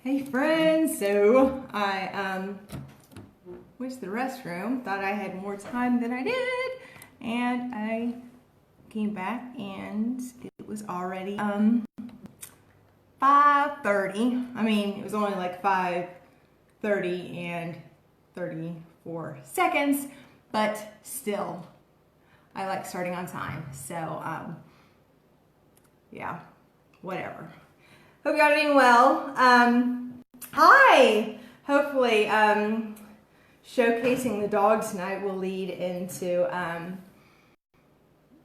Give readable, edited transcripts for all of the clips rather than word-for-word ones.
Hey friends, so I went to the restroom, thought I had more time than I did, and I came back and it was already 5:30. I mean, it was only like 5:30 and 34 seconds, but still, I like starting on time. So yeah, whatever. Hope y'all are doing well. Hi! Hopefully, showcasing the dog tonight will lead into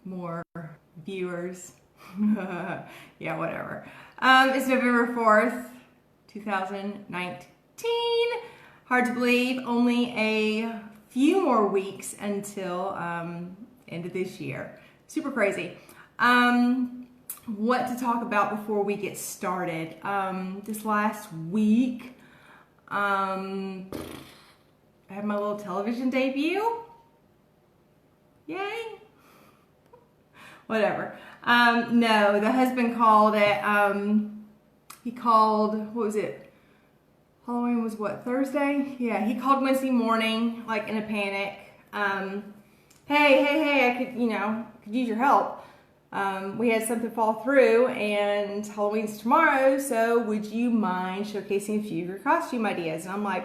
more viewers. Yeah, whatever. It's November 4th, 2019. Hard to believe, only a few more weeks until end of this year. Super crazy. What to talk about before we get started. This last week, I had my little television debut. Yay! Whatever. No, the husband called it, he called, what was it? Halloween was what, Thursday? Yeah, he called Wednesday morning, like in a panic. Hey, I could use your help. We had something fall through and Halloween's tomorrow, so would you mind showcasing a few of your costume ideas? And I'm like,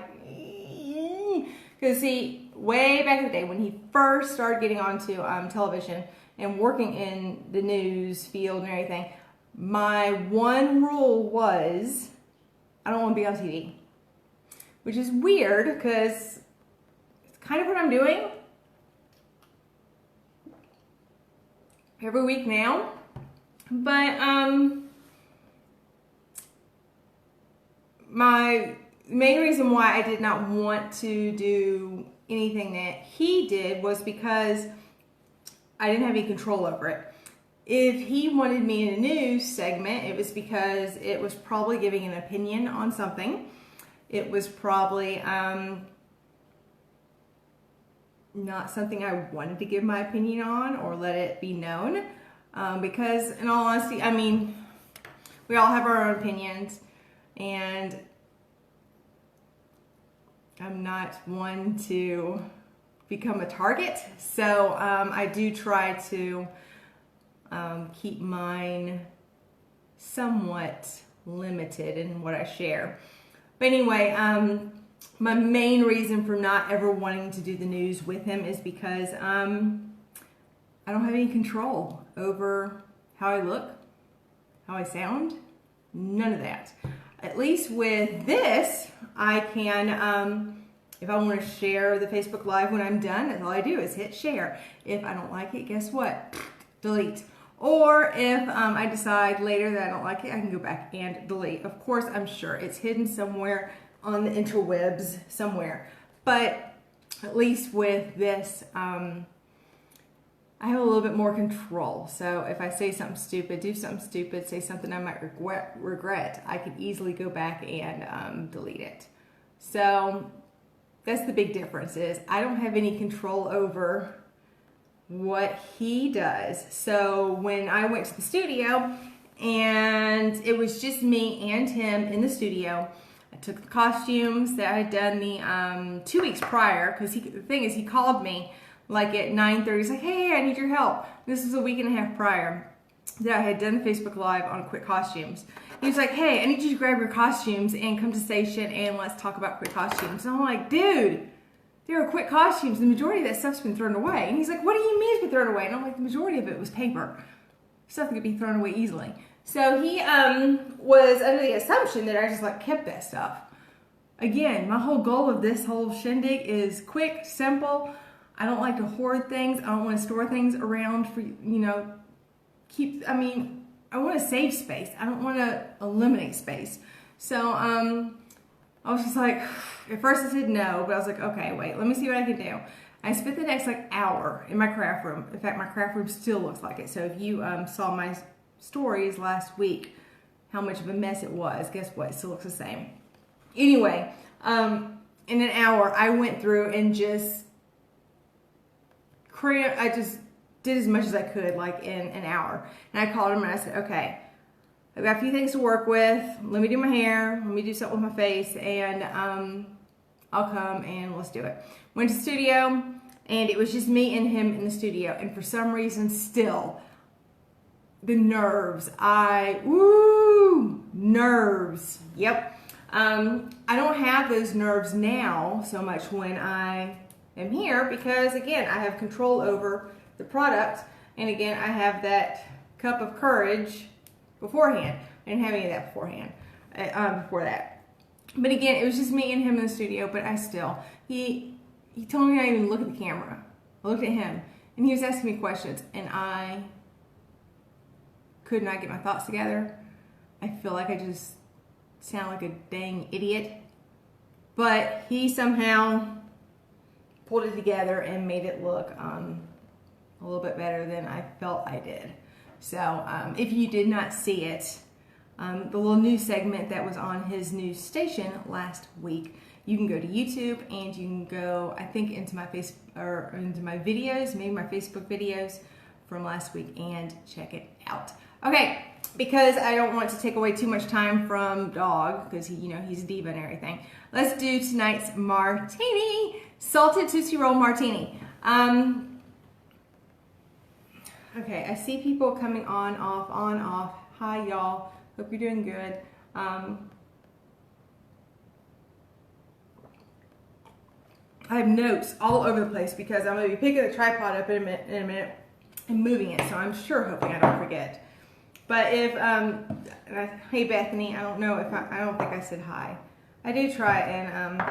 because see, way back in the day when he first started getting onto television and working in the news field and everything, my one rule was, I don't want to be on TV. Which is weird because it's kind of what I'm doing every week now, but my main reason why I did not want to do anything that he did was because I didn't have any control over it. If he wanted me in a news segment, it was because it was probably giving an opinion on something. It was probably not something I wanted to give my opinion on or let it be known, because in all honesty, I mean, we all have our own opinions, and I'm not one to become a target, so I do try to keep mine somewhat limited in what I share. But anyway, my main reason for not ever wanting to do the news with him is because I don't have any control over how I look, how I sound, none of that. At least with this, I can, if I want to share the Facebook Live when I'm done, that's all I do is hit share. If I don't like it, guess what? Delete. Or if I decide later that I don't like it, I can go back and delete. Of course, I'm sure it's hidden somewhere on the interwebs somewhere. But at least with this, I have a little bit more control. So if I say something stupid, do something stupid, say something I might regret, I can easily go back and delete it. So that's the big difference, is I don't have any control over what he does. So when I went to the studio and it was just me and him in the studio, I took the costumes that I had done the 2 weeks prior, because the thing is, he called me like at 9:30. He's like, hey, I need your help. This was a week and a half prior that I had done the Facebook Live on Quick Costumes. He was like, hey, I need you to grab your costumes and come to station and let's talk about Quick Costumes. And I'm like, dude, there are Quick Costumes. The majority of that stuff's been thrown away. And he's like, what do you mean it's been thrown away? And I'm like, the majority of it was paper. Stuff that could be thrown away easily. So he was under the assumption that I just like kept that stuff. Again, my whole goal of this whole shindig is quick, simple. I don't like to hoard things. I don't want to store things around for, I want to save space. I don't want to eliminate space. So I was just like, at first I said no, but I was like, okay, wait, let me see what I can do. I spent the next hour in my craft room. In fact, my craft room still looks like it. So if you saw my stories last week, how much of a mess it was, guess what? It still looks the same. Anyway, in an hour, I went through and I just did as much as I could, like in an hour. And I called him and I said, okay, I've got a few things to work with. Let me do my hair. Let me do something with my face, and I'll come and let's do it. Went to the studio, and it was just me and him in the studio. And for some reason, still, the nerves. Nerves. Yep. I don't have those nerves now so much when I am here because, again, I have control over the product. And again, I have that cup of courage beforehand. I didn't have any of that beforehand, before that. But again, it was just me and him in the studio, but he told me not even to look at the camera. I looked at him, and he was asking me questions, and I could not get my thoughts together. I feel like I just sound like a dang idiot. But he somehow pulled it together and made it look a little bit better than I felt I did. So if you did not see it, the little news segment that was on his news station last week, you can go to YouTube and you can go, I think, into my into my videos, maybe my Facebook videos from last week, and check it out. Okay, because I don't want to take away too much time from Dog, because he's a diva and everything. Let's do tonight's martini, Salted Tootsie Roll martini. Okay, I see people coming on, off. Hi, y'all. Hope you're doing good. I have notes all over the place because I'm going to be picking the tripod up in a minute and moving it, so I'm hoping I don't forget. But if, hey Bethany, I don't think I said hi. I do try and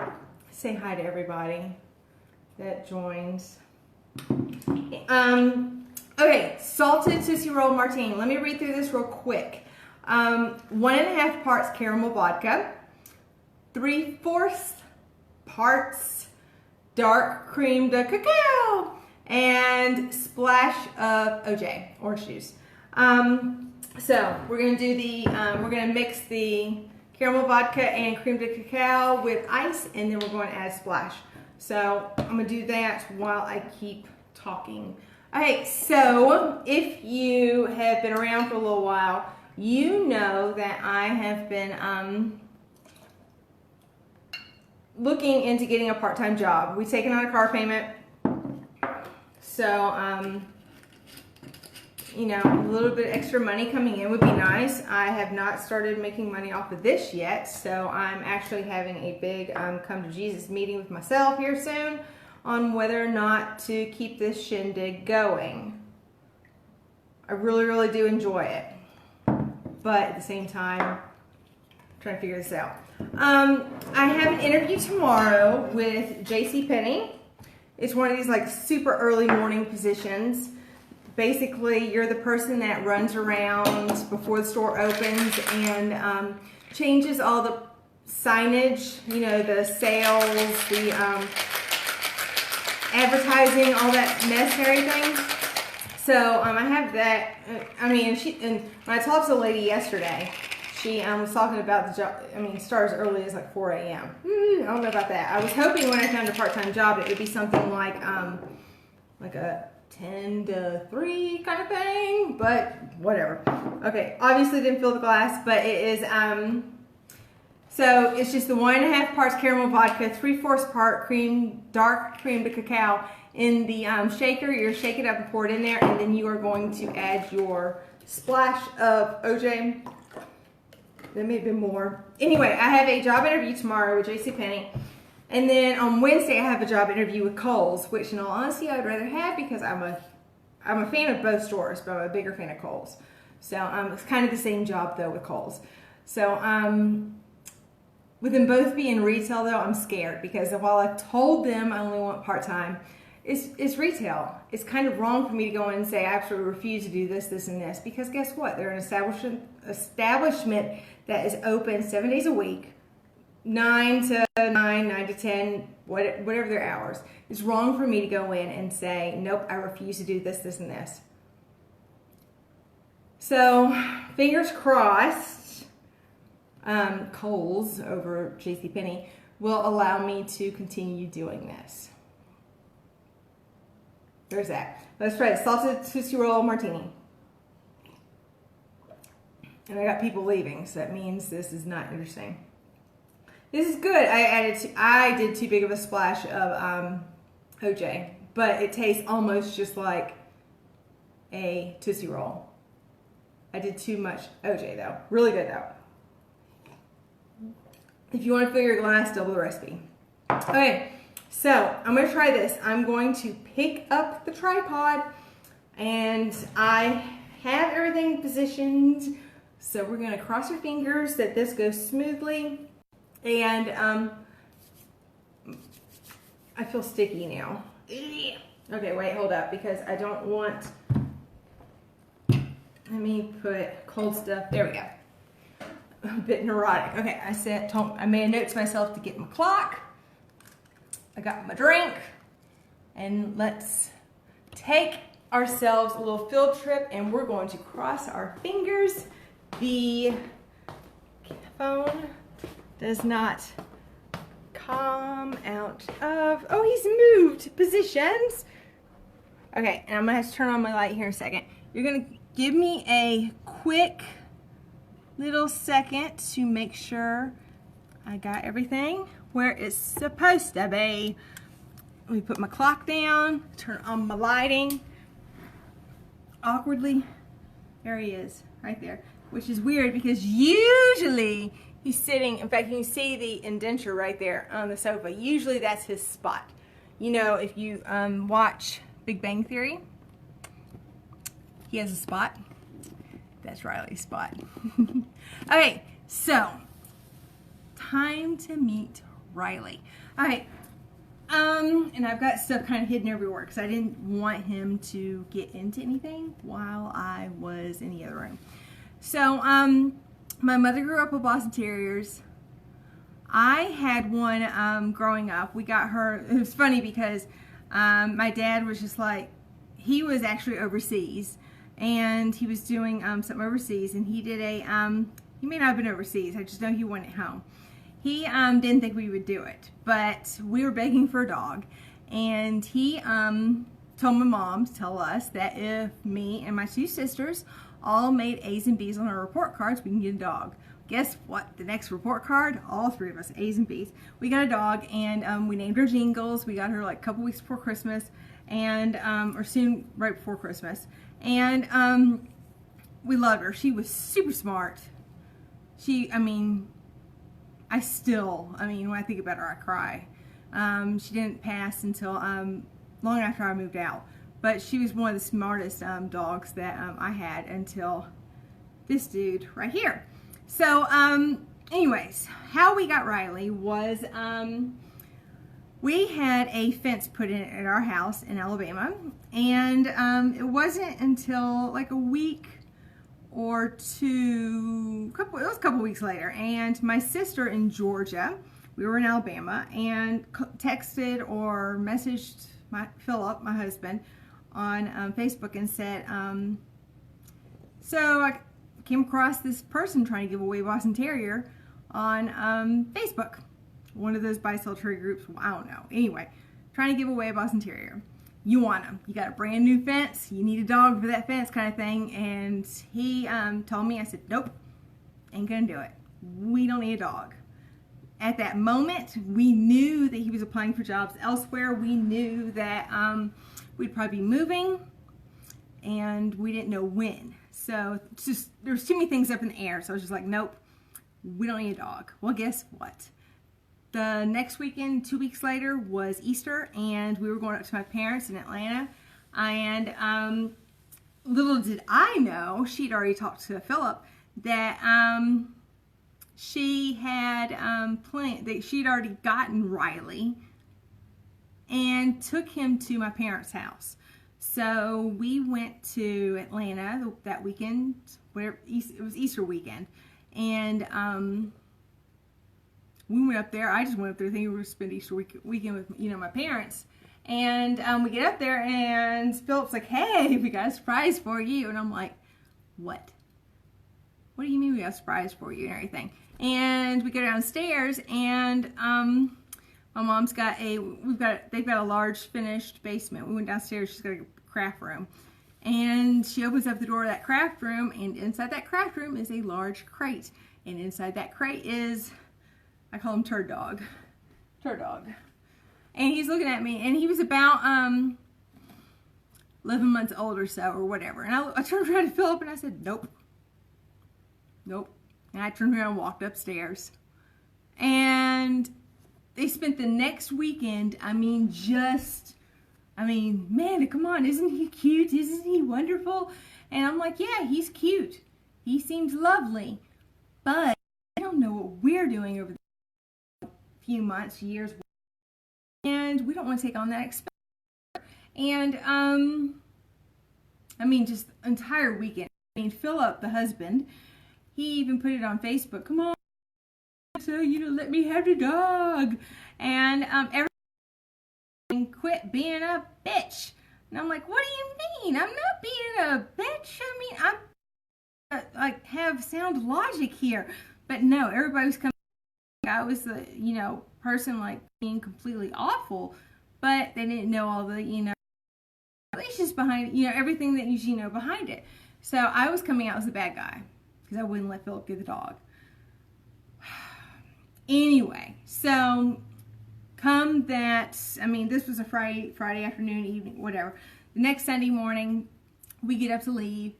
say hi to everybody that joins. Okay, Salted Tootsie Roll martini. Let me read through this real quick. 1.5 parts caramel vodka, 3/4 parts dark creme de cacao, and splash of OJ, orange juice. So we're gonna do we're gonna mix the caramel vodka and creme de cacao with ice, and then we're going to add splash. So I'm gonna do that while I keep talking. Okay, so if you have been around for a little while, you know that I have been looking into getting a part-time job. We've taken on a car payment, so a little bit extra money coming in would be nice. I have not started making money off of this yet, so I'm actually having a big come to Jesus meeting with myself here soon on whether or not to keep this shindig going. I really, really do enjoy it, but at the same time, I'm trying to figure this out. I have an interview tomorrow with JCPenney. It's one of these like super early morning positions. Basically, you're the person that runs around before the store opens and changes all the signage, the sales, the advertising, all that mess and everything. So I have that. And when I talked to the lady yesterday, she was talking about the job. It starts as early as like 4 a.m. I don't know about that. I was hoping when I found a part-time job, it would be something like a 10 to 3 kind of thing, but whatever. Okay, obviously didn't fill the glass, but it is, so it's just the 1.5 parts caramel vodka, 3/4 part dark creme de cacao in the shaker. You're shake it up and pour it in there, and then you are going to add your splash of OJ. There may be more. Anyway, I have a job interview tomorrow with JCPenney. And then on Wednesday, I have a job interview with Kohl's, which in all honesty, I'd rather have because I'm a fan of both stores, but I'm a bigger fan of Kohl's. So it's kind of the same job though with Kohl's. So with them both being retail though, I'm scared because while I've told them I only want part-time, it's retail. It's kind of wrong for me to go in and say I absolutely refuse to do this, this, and this, because guess what? They're an establishment that is open 7 days a week, 9 to 9, 9 to 10, whatever their hours. It's wrong for me to go in and say, nope, I refuse to do this, this, and this. So, fingers crossed, Kohl's over JCPenney will allow me to continue doing this. There's that. Let's try the Salted Tootsie Roll martini. And I got people leaving, so that means this is not interesting. This is good. I did too big of a splash of OJ, but it tastes almost just like a Tootsie Roll. I did too much OJ though. Really good though. If you want to fill your glass, double the recipe. Okay, so I'm going to try this. I'm going to pick up the tripod, and I have everything positioned. So we're going to cross our fingers that this goes smoothly. And I feel sticky now. Okay, wait, hold up, because I don't want, let me put cold stuff. There we go. A bit neurotic. Okay, I made a note to myself to get my clock. I got my drink. And let's take ourselves a little field trip, and we're going to cross our fingers. The phone does not come out of, oh, he's moved positions. Okay, and I'm gonna have to turn on my light here in a second. You're gonna give me a quick little second to make sure I got everything where it's supposed to be. Let me put my clock down, turn on my lighting. Awkwardly, there he is, right there. Which is weird because usually he's sitting, in fact you can see the indenture right there on the sofa. Usually that's his spot. You know, if you watch Big Bang Theory, he has a spot. That's Riley's spot. Okay, so time to meet Riley. Alright, and I've got stuff kind of hidden everywhere because I didn't want him to get into anything while I was in the other room. So, my mother grew up with Boston Terriers. I had one growing up. We got her, it was funny because my dad was just like, he was actually overseas, and he was doing something overseas, and he did a, he may not have been overseas, I just know he went at home. He didn't think we would do it, but we were begging for a dog, and he told my mom to tell us that if me and my two sisters all made A's and B's on our report cards, we can get a dog. Guess what? The next report card, all three of us, A's and B's. We got a dog, and we named her Jingles. We got her like a couple weeks before Christmas, and or soon right before Christmas. And we loved her. She was super smart. I mean, when I think about her, I cry. She didn't pass until long after I moved out. But she was one of the smartest dogs that I had until this dude right here. So, anyways, how we got Riley was we had a fence put in at our house in Alabama, and it wasn't until like a week or two, it was a couple weeks later, and my sister in Georgia, we were in Alabama, and texted or messaged Philip, my husband, on Facebook and said, so I came across this person trying to give away Boston Terrier on Facebook. One of those buy-sell trade groups, I don't know. Anyway, trying to give away a Boston Terrier. You want him. You got a brand new fence. You need a dog for that fence kind of thing. And he told me, I said, nope, ain't gonna do it. We don't need a dog. At that moment, we knew that he was applying for jobs elsewhere. We knew that we'd probably be moving, and we didn't know when. So it's just, there's too many things up in the air. So I was just like, nope, we don't need a dog. Well, guess what? The next weekend, 2 weeks later, was Easter, and we were going up to my parents in Atlanta. And little did I know, she'd already talked to Philip, that she had planned, that she'd already gotten Riley and took him to my parents' house. So we went to Atlanta that weekend, it was Easter weekend, and we went up there. I just went up there thinking we were going to spend Easter weekend with, my parents. And we get up there, and Philip's like, hey, we got a surprise for you. And I'm like, what? What do you mean we got a surprise for you and everything? And we go downstairs, and my mom's got they've got a large finished basement. We went downstairs, she's got a craft room. And she opens up the door of that craft room, and inside that craft room is a large crate. And inside that crate is, I call him Turd Dog. Turd Dog. And he's looking at me, and he was about 11 months old or so, or whatever. And I turned around to Philip, and I said, nope. Nope. And I turned around and walked upstairs. And they spent the next weekend, man, come on, isn't he cute? Isn't he wonderful? And I'm like, yeah, he's cute. He seems lovely. But I don't know what we're doing over the few months, years. And we don't want to take on that expense. And, just the entire weekend. Philip, the husband, he even put it on Facebook. Come on, so let me have the dog. And everyone quit being a bitch. And I'm like, what do you mean? I'm not being a bitch. I'm have sound logic here. But no, everybody was coming. I was the person being completely awful, but they didn't know all the relations behind it, everything that you know behind it. So I was coming out as the bad guy because I wouldn't let Philip get the dog. Anyway, so come that, this was a Friday afternoon, evening, whatever. The next Sunday morning, we get up to leave,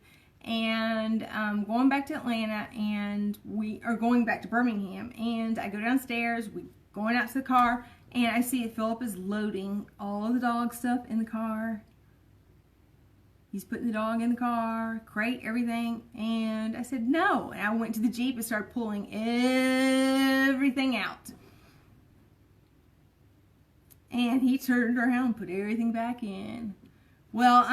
and going back to Atlanta, and we are going back to Birmingham, and I go downstairs, we going out to the car, and I see that Philip is loading all of the dog stuff in the car. He's putting the dog in the car, crate, everything, and I said no, and I went to the Jeep and started pulling everything out. And he turned around and put everything back in. Well,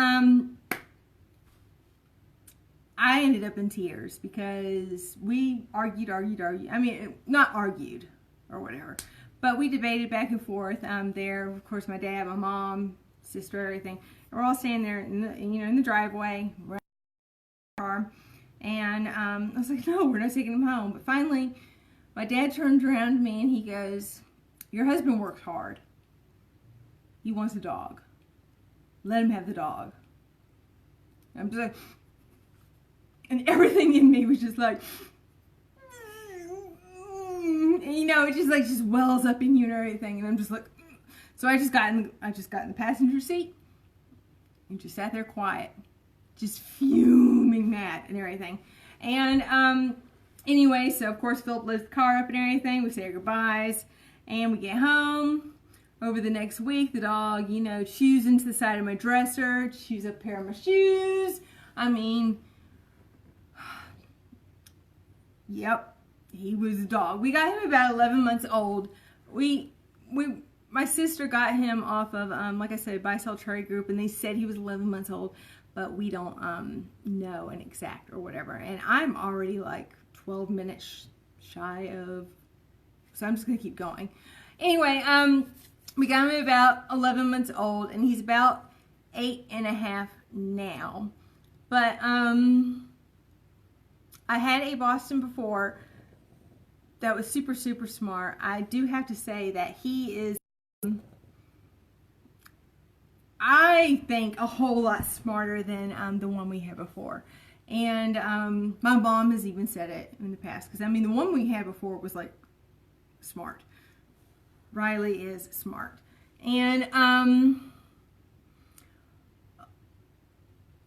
I ended up in tears because we argued. Not argued or whatever, but we debated back and forth there. Of course, my dad, my mom, sister, everything. We're all standing there in the driveway, right in the car. And I was like, no, we're not taking him home. But finally, my dad turned around to me and he goes, your husband works hard. He wants a dog. Let him have the dog. I'm just like, and everything in me was just like, and, it just wells up in you and everything. And I'm just like, so I just got in the passenger seat and just sat there quiet, just fuming mad and everything. And anyway, so of course Philip lifts the car up and everything. We say our goodbyes, and we get home. Over the next week, the dog, chews into the side of my dresser, chews up a pair of my shoes. Yep, he was a dog. We got him about 11 months old. My sister got him off of, like I said, buy sell trade group, and they said he was 11 months old, but we don't know an exact or whatever. And I'm already 12 minutes shy of, so I'm just gonna keep going. Anyway, we got him about 11 months old, and he's about 8.5 now. But I had a Boston before that was super, super smart. I do have to say that he is, I think, a whole lot smarter than the one we had before. And my mom has even said it in the past, because the one we had before was smart. Riley is smart. And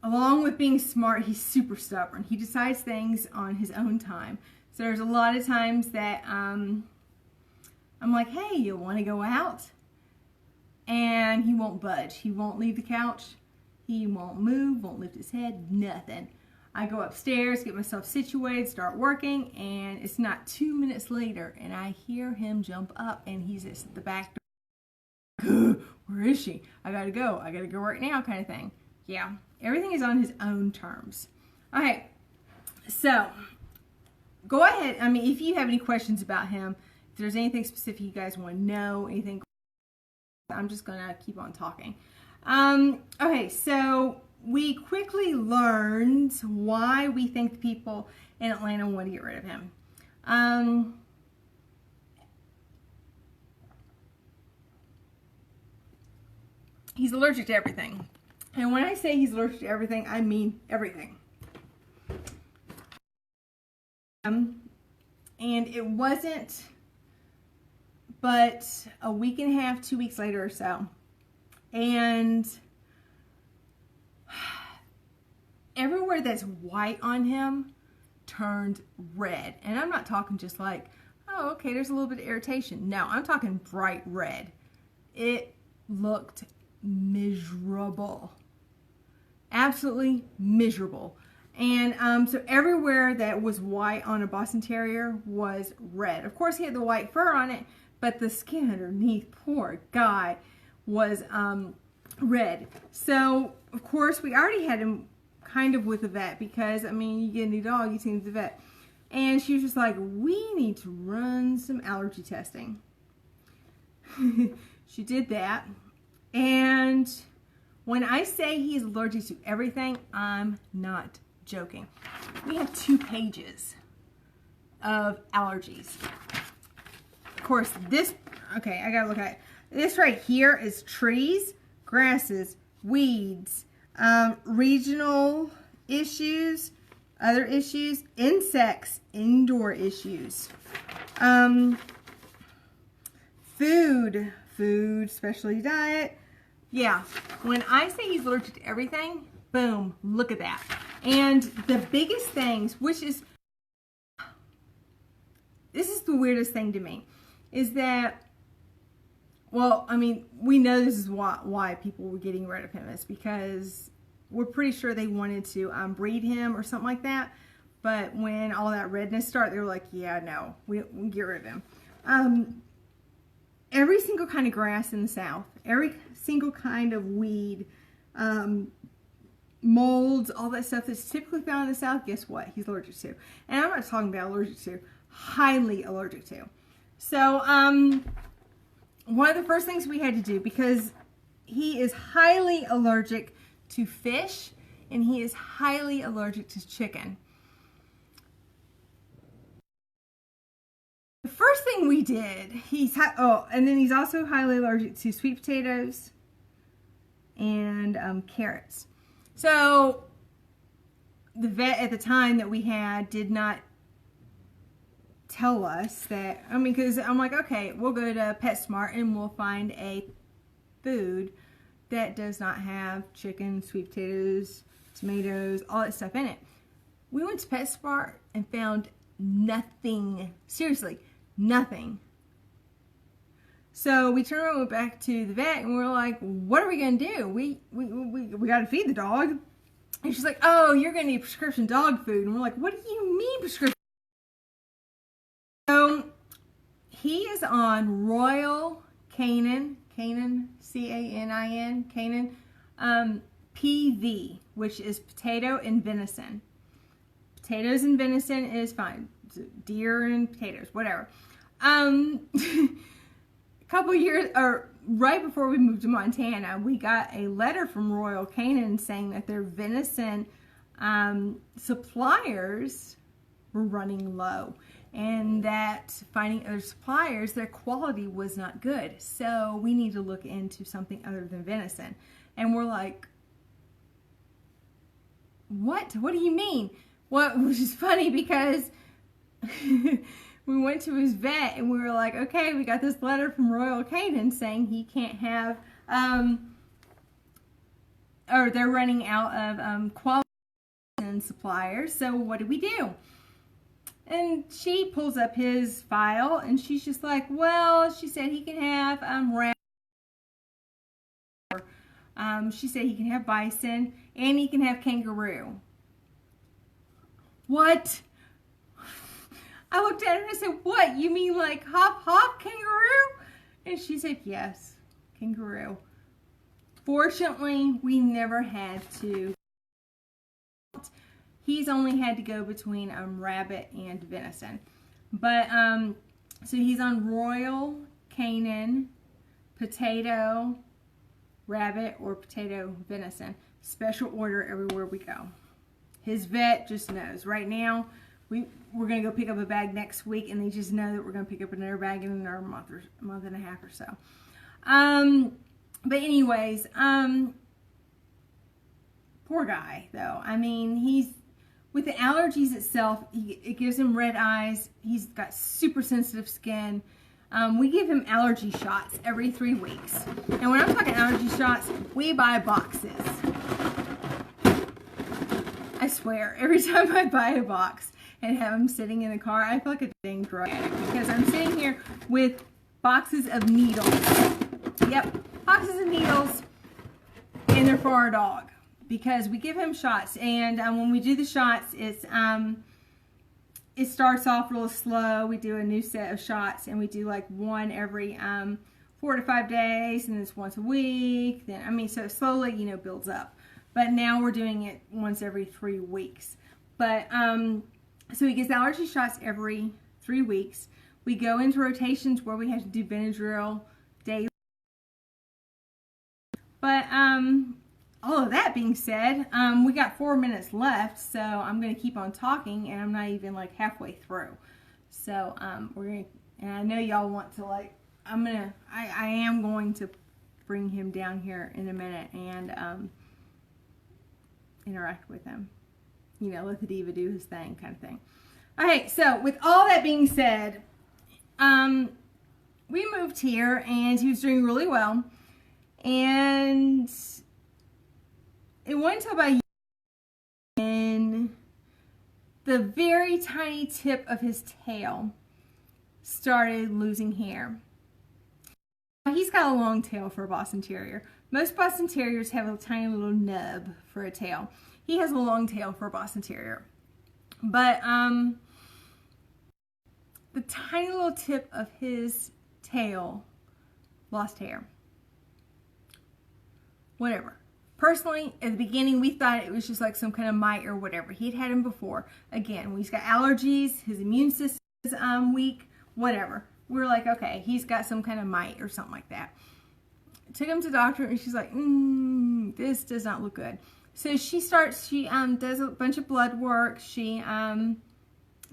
along with being smart, he's super stubborn. He decides things on his own time. So there's a lot of times that I'm like, hey, you want to go out? And he won't budge. He won't leave the couch. He won't move, won't lift his head, nothing. I go upstairs, get myself situated, start working, and it's not 2 minutes later, and I hear him jump up, and he's just at the back door. Where is she? I gotta go right now, kind of thing. Yeah, everything is on his own terms. Okay, so go ahead. If you have any questions about him, if there's anything specific you guys want to know, anything, I'm just gonna keep on talking. Okay, so we quickly learned why we think the people in Atlanta want to get rid of him. He's allergic to everything. And when I say he's allergic to everything, I mean everything. And it wasn't but a week and a half, 2 weeks later or so. And everywhere that's white on him turned red. And I'm not talking just like, oh, okay, there's a little bit of irritation. No, I'm talking bright red. It looked miserable. Absolutely miserable. And so everywhere that was white on a Boston Terrier was red. Of course, he had the white fur on it, but the skin underneath, poor guy, was red. So, of course, we already had him kind of with a vet because, I mean, you get a new dog, you take him to the vet. And she was just like, we need to run some allergy testing. She did that. And when I say he's allergic to everything, I'm not joking. We have 2 pages of allergies. Of course, this, okay, I gotta look at it. This right here is trees, grasses, weeds, regional issues, other issues, insects, indoor issues, food, specialty diet. Yeah, when I say he's allergic to everything, boom, look at that. And the biggest things, which is, this is the weirdest thing to me, is that, well, I mean, we know this is why people were getting rid of him. It's because we're pretty sure they wanted to breed him or something like that. But when all that redness started, they were like, yeah, no, we get rid of him. Every single kind of grass in the South, every single kind of weed, molds, all that stuff that's typically found in the South, guess what? He's allergic to. And I'm not talking about allergic to, highly allergic to. So, one of the first things we had to do, because he is highly allergic to fish and he is highly allergic to chicken. The first thing we did, and then he's also highly allergic to sweet potatoes and carrots. So the vet at the time that we had did not tell us that, I mean, because I'm like, okay, we'll go to PetSmart and we'll find a food that does not have chicken, sweet potatoes, tomatoes, all that stuff in it. We went to PetSmart and found nothing. Seriously, nothing. So we turned around and went back to the vet and we were like, what are we going to do? We got to feed the dog. And she's like, oh, you're going to need prescription dog food. And we're like, what do you mean prescription? So he is on Royal Canin, C-A-N-I-N, Canin, PV, which is potato and venison. Potatoes and venison is fine. Deer and potatoes, whatever. A couple years, or right before we moved to Montana, we got a letter from Royal Canin saying that their venison suppliers were running low, and that finding other suppliers, their quality was not good. So we need to look into something other than venison. And we're like, what? What do you mean? Which is funny because we went to his vet and we were like, okay, we got this letter from Royal Canin saying he can't have, or they're running out of quality suppliers. So what do? And she pulls up his file and she's just like, well, she said he can have rabbit. She said he can have bison and he can have kangaroo. What? I looked at her and I said, what? You mean like hop hop kangaroo? And she said, yes, kangaroo. Fortunately, we never had to. He's only had to go between rabbit and venison. But, so he's on Royal Canin, potato, rabbit, or potato venison. Special order everywhere we go. His vet just knows. Right now, we're going to go pick up a bag next week, and they just know that we're going to pick up another bag in another month and a half or so. But anyways, Poor guy, though. I mean, he's, with the allergies itself, it gives him red eyes. He's got super sensitive skin. We give him allergy shots every 3 weeks. And when I'm talking allergy shots, we buy boxes. I swear, every time I buy a box and have him sitting in the car, I feel like a dang drug addict because I'm sitting here with boxes of needles. Yep, boxes of needles, and they're for our dog because we give him shots. And when we do the shots, it starts off real slow. We do a new set of shots, and we do like one every 4 to 5 days, and it's once a week. Then, I mean, so it slowly, you know, builds up. But now we're doing it once every 3 weeks. But so he gets allergy shots every 3 weeks. We go into rotations where we have to do Benadryl daily. But all of that being said, we got 4 minutes left, so I'm going to keep on talking, and I'm not even like halfway through. So we're going to, and I know y'all want to like, I am going to bring him down here in a minute and interact with him. You know, let the diva do his thing kind of thing. Okay, so with all that being said, we moved here, and he was doing really well, and it wasn't until about when the very tiny tip of his tail started losing hair. He's got a long tail for a Boston Terrier. Most Boston Terriers have a tiny little nub for a tail. He has a long tail for a Boston Terrier. But the tiny little tip of his tail lost hair. Whatever. Personally, at the beginning, we thought it was just like some kind of mite or whatever. He'd had him before. Again, when he's got allergies, his immune system is weak, whatever. We're like, okay, he's got some kind of mite or something like that. Took him to the doctor, and she's like, this does not look good. So she does a bunch of blood work. She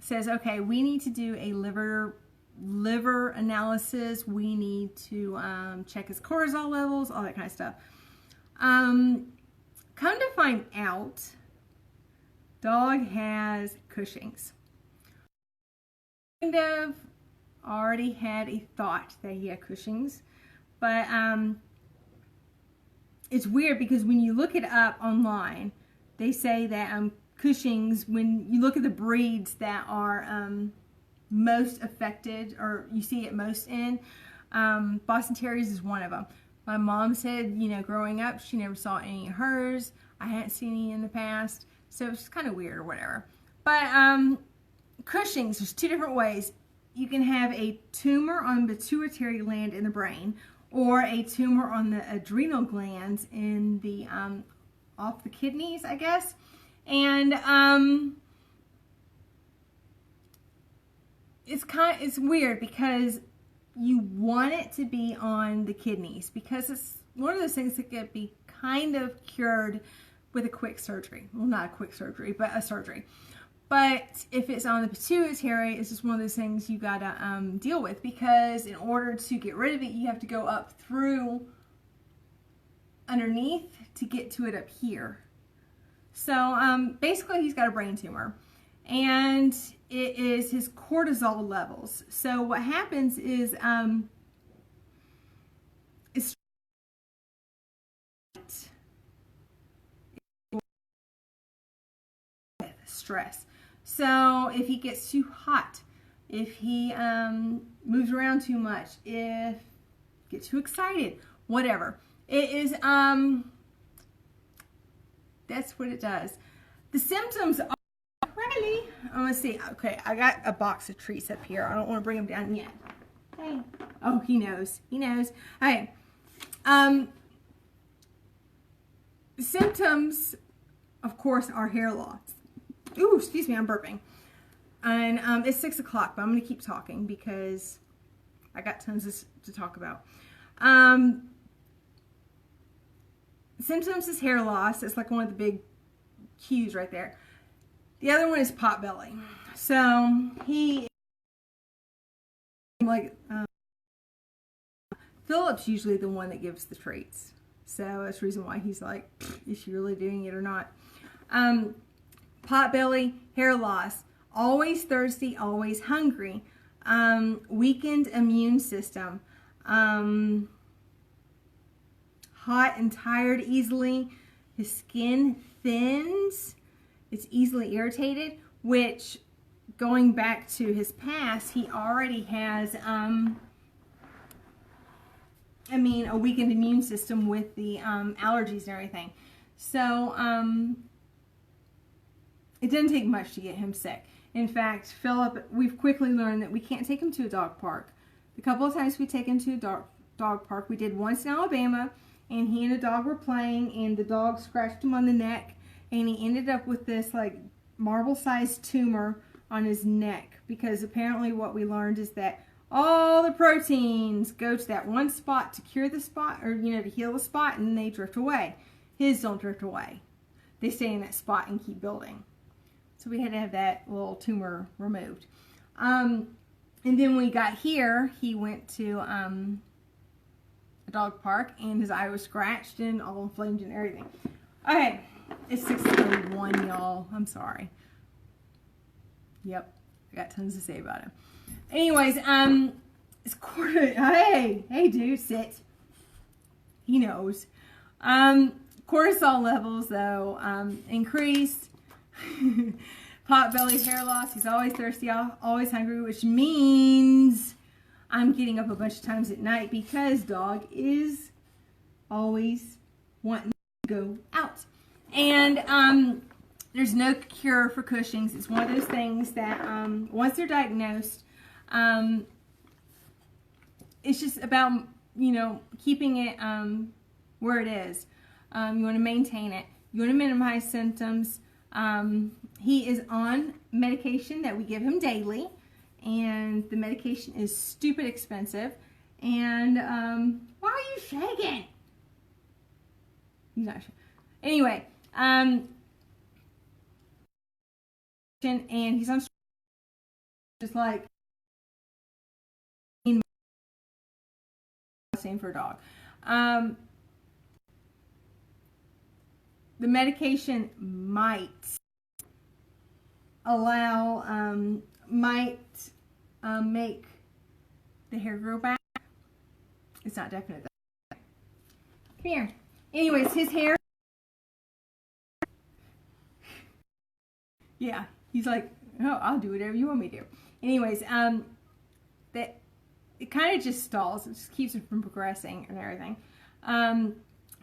says, okay, we need to do a liver analysis. We need to check his cortisol levels, all that kind of stuff. Come to find out, dog has Cushing's. Kind of already had a thought that he had Cushing's, but it's weird because when you look it up online, they say that Cushing's, when you look at the breeds that are most affected, or you see it most in, Boston Terriers is one of them. My mom said, you know, growing up, she never saw any of hers. I hadn't seen any in the past, so it's just kind of weird or whatever. But Cushing's, there's 2 different ways. You can have a tumor on the pituitary gland in the brain, or a tumor on the adrenal glands in the off the kidneys, I guess. And it's weird because you want it to be on the kidneys because it's one of those things that could be kind of cured with a quick surgery. Well, not a quick surgery, but a surgery. But if it's on the pituitary, it's just one of those things you gotta deal with, because in order to get rid of it, you have to go up through underneath to get to it up here. So basically he's got a brain tumor, and it is his cortisol levels. So what happens is it's stress. So if he gets too hot, if he moves around too much, if gets too excited, whatever, it is that's what it does. The symptoms are really, let's see. Okay, I got a box of treats up here. I don't want to bring them down yet. Hey. Oh, he knows. He knows. Okay. Symptoms, of course, are hair loss. Ooh, excuse me, I'm burping. And it's 6 o'clock, but I'm going to keep talking because I got tons to talk about. Symptoms is hair loss. It's like one of the big cues right there. The other one is pot belly. So he, like, Philip's usually the one that gives the treats. So that's the reason why he's like, is she really doing it or not? Pot belly, hair loss, always thirsty, always hungry, weakened immune system, hot and tired easily, his skin thins, it's easily irritated, which going back to his past, he already has a weakened immune system with the allergies and everything. So it didn't take much to get him sick. In fact, Philip, we've quickly learned that we can't take him to a dog park. The couple of times we take him to a dog park, we did once in Alabama, and he and a dog were playing, and the dog scratched him on the neck, and he ended up with this like marble-sized tumor on his neck, because apparently what we learned is that all the proteins go to that one spot to cure the spot, or to heal the spot, and they drift away. His don't drift away. They stay in that spot and keep building. So we had to have that little tumor removed. And then when we got here, he went to a dog park, and his eye was scratched and all inflamed and everything. Okay, it's 6:31, y'all. I'm sorry. Yep, I got tons to say about him. Anyways, it's hey, dude, sit. He knows. Cortisol levels, though, increased. Pot belly, hair loss. He's always thirsty, always hungry, which means I'm getting up a bunch of times at night because dog is always wanting to go out. And there's no cure for Cushing's. It's one of those things that once they're diagnosed, it's just about, keeping it where it is. You want to maintain it. You want to minimize symptoms. He is on medication that we give him daily, and the medication is stupid expensive. And why are you shaking? He's not shaking. Anyway, and he's on just like same for a dog. The medication might allow, make the hair grow back. It's not definite though. Come here. Anyways, his hair. Yeah, he's like, oh, I'll do whatever you want me to. Anyways, that it kind of just stalls. It just keeps him from progressing and everything.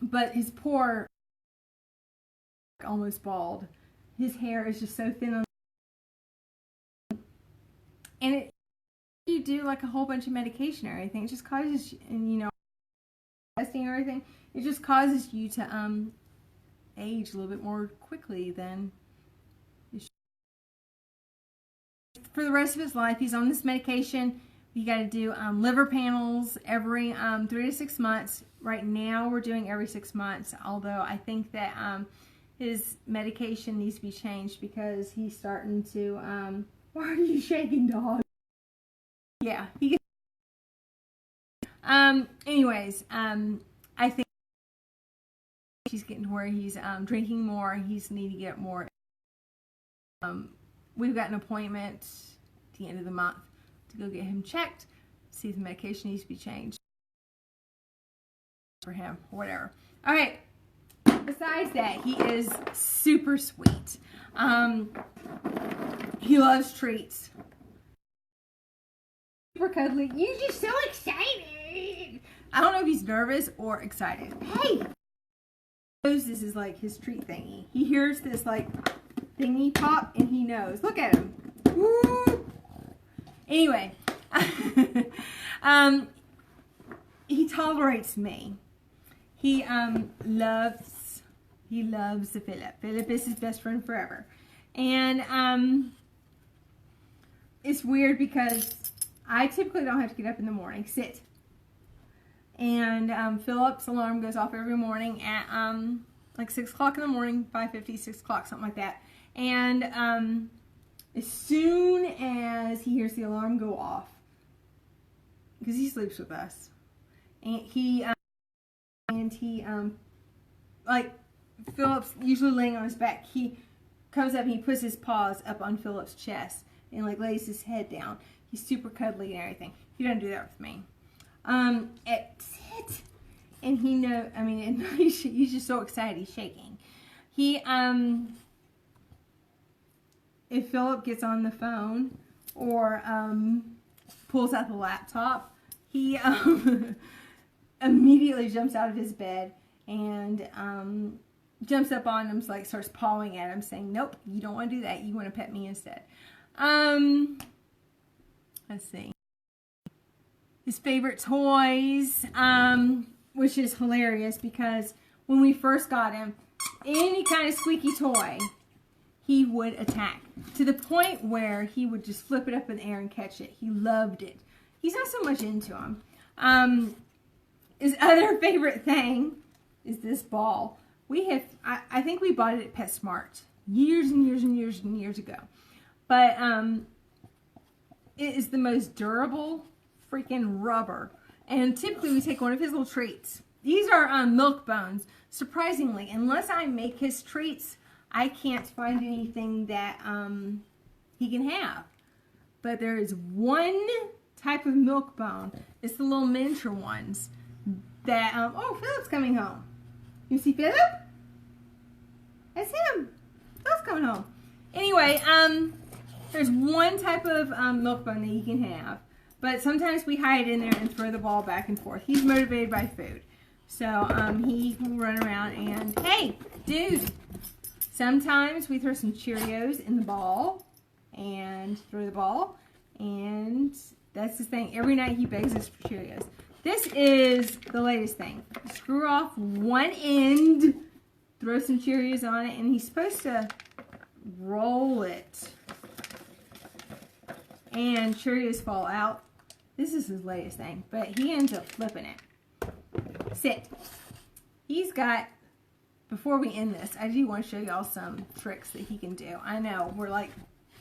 But his poor, almost bald. His hair is just so thin on, and you do like a whole bunch of medication or anything, it just causes, and testing or everything, it just causes you to age a little bit more quickly than you should. For the rest of his life, he's on this medication. You got to do liver panels every 3 to 6 months. Right now, we're doing every 6 months. Although I think that his medication needs to be changed because he's starting to. Why are you shaking, dog? Yeah, he gets. Anyways, I think he's getting to where he's drinking more. He's needing to get more. We've got an appointment at the end of the month to go get him checked, see if the medication needs to be changed for him or whatever. All right. Besides that, he is super sweet. He loves treats. Super cuddly. You're just so excited. I don't know if he's nervous or excited. Hey! This is like his treat thingy. He hears this like thingy pop and he knows. Look at him. Woo! Anyway, he tolerates me. He loves the Philip. Philip is his best friend forever. And it's weird because I typically don't have to get up in the morning. Sit. And Philip's alarm goes off every morning at like 6 o'clock in the morning, 5:50, 6 o'clock, something like that. And as soon as he hears the alarm go off, because he sleeps with us, and he he, like, Philip's usually laying on his back. He comes up and he puts his paws up on Philip's chest and, like, lays his head down. He's super cuddly and everything. He doesn't do that with me. Sit. And he he's just so excited. He's shaking. He, if Philip gets on the phone or pulls out the laptop, he immediately jumps out of his bed and jumps up on him, like starts pawing at him, saying, "Nope, you don't want to do that. You want to pet me instead." Let's see. His favorite toys, which is hilarious because when we first got him, any kind of squeaky toy, he would attack to the point where he would just flip it up in the air and catch it. He loved it. He's not so much into them. His other favorite thing is this ball. I think we bought it at PetSmart years and years and years and years ago. But it is the most durable freaking rubber. And typically we take one of his little treats. These are milk bones. Surprisingly, unless I make his treats, I can't find anything that he can have. But there is one type of milk bone. It's the little miniature ones that, oh, Philip's coming home. You see Philip? That's him. Philip's coming home. Anyway, there's one type of milk bone that you can have. But sometimes we hide in there and throw the ball back and forth. He's motivated by food. So he will run around and, hey, dude. Sometimes we throw some Cheerios in the ball and throw the ball. And that's the thing. Every night he begs us for Cheerios. This is the latest thing. Screw off one end, throw some Cheerios on it, and he's supposed to roll it. And Cheerios fall out. This is his latest thing, but he ends up flipping it. Sit. He's got, before we end this, I do want to show y'all some tricks that he can do. I know, we're like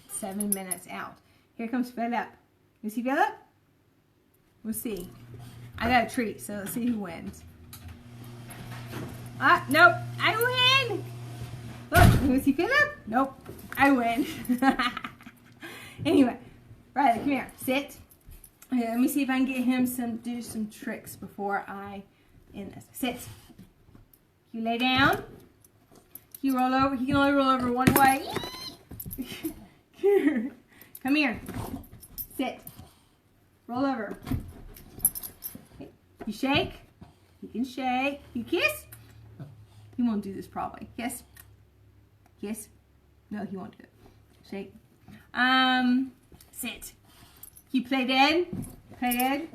7 minutes out. Here comes Philip. You see Philip? We'll see. I got a treat, so let's see who wins. Ah, nope, I win! Look, you see Philip? Nope, I win. Anyway, Riley, come here, sit. Okay, let me see if I can get him do some tricks before I end this. Sit. You lay down. You roll over. He can only roll over one way. Come here. Sit. Roll over. Okay. You shake. You can shake. You kiss. He won't do this probably. Kiss. Kiss. No, he won't do it. Shake. Sit. You play dead. Play dead.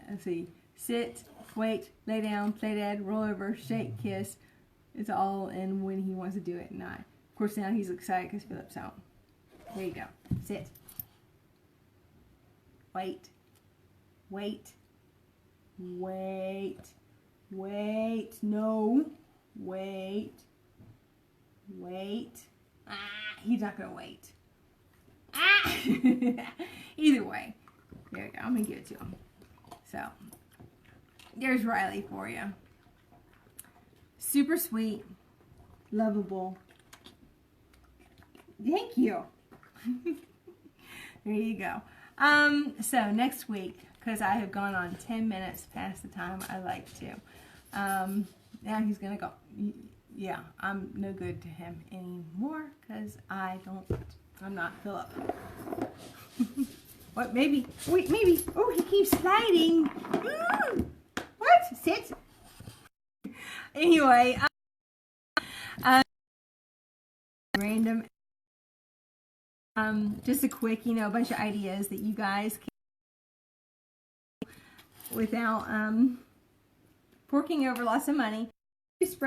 Let's see. Sit, wait, lay down, play dead, roll over, shake, kiss. It's all in when he wants to do it, not. Of course, now he's excited because Philip's out. There you go. Sit. Wait. Wait. Wait. Wait. No. Wait. Wait. Ah, he's not going to wait. Ah! Either way. There we go. I'm going to give it to him. So, there's Riley for you. Super sweet. Lovable. Thank you. There you go. So, next week, because I have gone on 10 minutes past the time I like to, now he's going to go. Yeah, I'm no good to him anymore because I'm not Philip. What, maybe, wait, maybe, oh, he keeps sliding. What? Sit. Anyway, random, just a quick, a bunch of ideas that you guys can, without, forking over lots of money. Spread